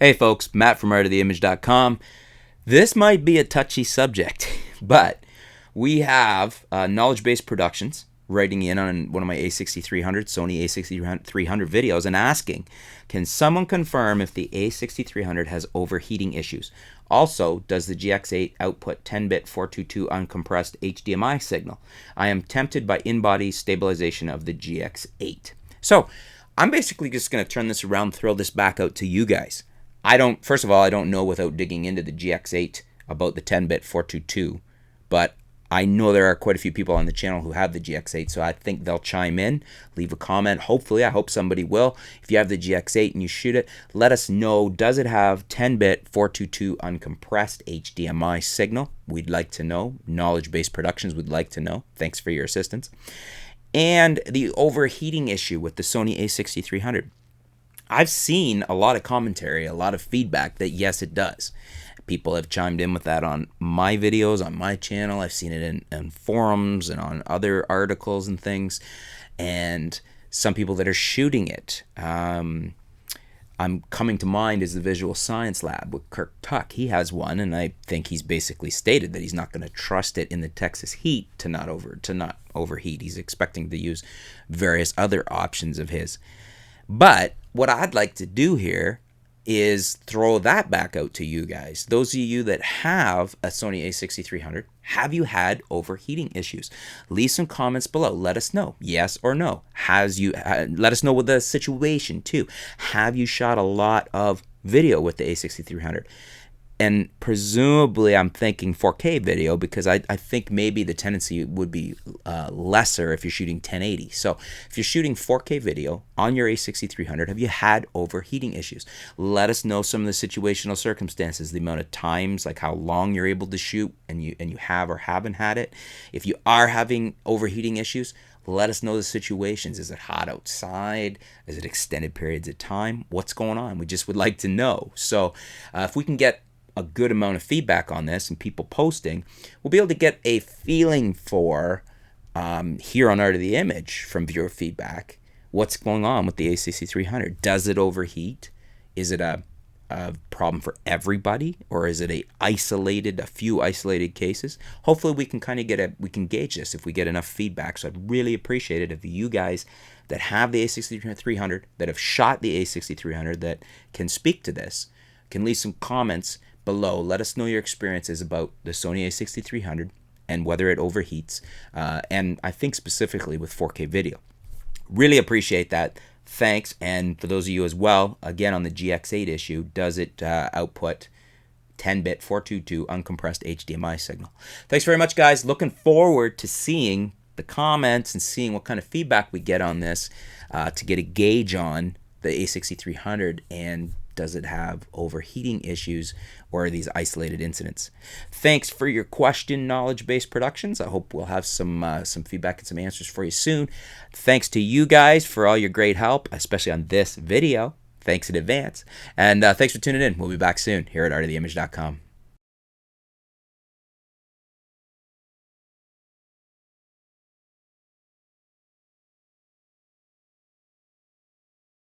Hey folks, Matt from artoftheimage.com. This might be a touchy subject, but we have KnowledgeBase Productions writing in on one of my a6300, Sony a6300 videos and asking, can someone confirm if the a6300 has overheating issues? Also, does the GX8 output 10-bit 422 uncompressed HDMI signal? I am tempted by in-body stabilization of the GX8. So, I'm basically just going to turn this around, throw this back out to you guys. First of all, I don't know without digging into the GX8 about the 10-bit 422, but I know there are quite a few people on the channel who have the GX8, so I think they'll chime in, leave a comment. Hopefully, I hope somebody will. If you have the GX8 and you shoot it, let us know, does it have 10-bit 422 uncompressed HDMI signal? We'd like to know. KnowledgeBase Productions would like to know. Thanks for your assistance. And the overheating issue with the Sony a6300. I've seen a lot of commentary, a lot of feedback that yes, it does. People have chimed in with that on my videos, on my channel. I've seen it in forums and on other articles and things. And some people that are shooting it. I'm coming to mind is the Visual Science Lab with Kirk Tuck. He has one, and I think he's basically stated that he's not going to trust it in the Texas heat to not overheat. He's expecting to use various other options of his. But what I'd like to do here is throw that back out to you guys. Those of you that have a Sony a6300, have you had overheating issues? Leave some comments below. Let us know, yes or no. Let us know with the situation too. Have you shot a lot of video with the a6300? And presumably I'm thinking 4K video because I think maybe the tendency would be lesser if you're shooting 1080. So if you're shooting 4K video on your a6300, have you had overheating issues? Let us know some of the situational circumstances, the amount of times, like how long you're able to shoot and you have or haven't had it. If you are having overheating issues, let us know the situations. Is it hot outside? Is it extended periods of time? What's going on? We just would like to know. So if we can get a good amount of feedback on this and people posting, we'll be able to get a feeling for here on Art of the Image from viewer feedback, what's going on with the a6300. Does it overheat? Is it a problem for everybody, or is it a few isolated cases? Hopefully we can kind of we can gauge this if we get enough feedback. So I'd really appreciate it if you guys that have the a6300, that have shot the a6300, that can speak to this, can leave some comments below. Let us know your experiences about the Sony a6300 and whether it overheats, and I think specifically with 4K video. Really appreciate that. Thanks. And for those of you as well, again on the GX8 issue, does it output 10-bit 422 uncompressed HDMI signal? Thanks very much, guys. Looking forward to seeing the comments and seeing what kind of feedback we get on this to get a gauge on the a6300 and does it have overheating issues or are these isolated incidents? Thanks for your question, KnowledgeBase Productions. I hope we'll have some feedback and some answers for you soon. Thanks to you guys for all your great help, especially on this video. Thanks in advance. And thanks for tuning in. We'll be back soon here at artoftheimage.com.